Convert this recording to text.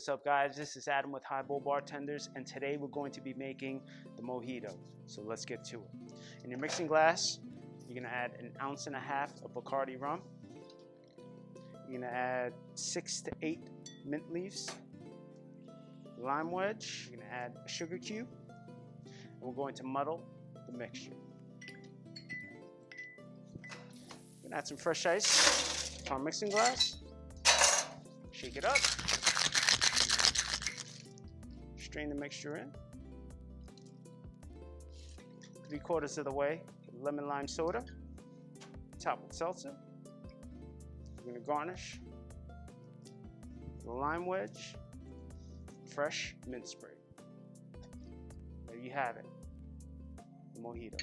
What's up, guys? This is Adam with Highball Bartenders, and today we're going to be making the Mojito. So let's get to it. In your mixing glass, you're gonna add 1.5 ounces of Bacardi rum. You're gonna add 6 to 8 mint leaves, lime wedge. You're gonna add a sugar cube, and we're going to muddle the mixture. We're gonna add some fresh ice to our mixing glass. Shake it up. Strain the mixture in. 3/4 of the way, lemon lime soda. Top with seltzer. We're gonna garnish the lime wedge, fresh mint sprig. There you have it, the Mojito.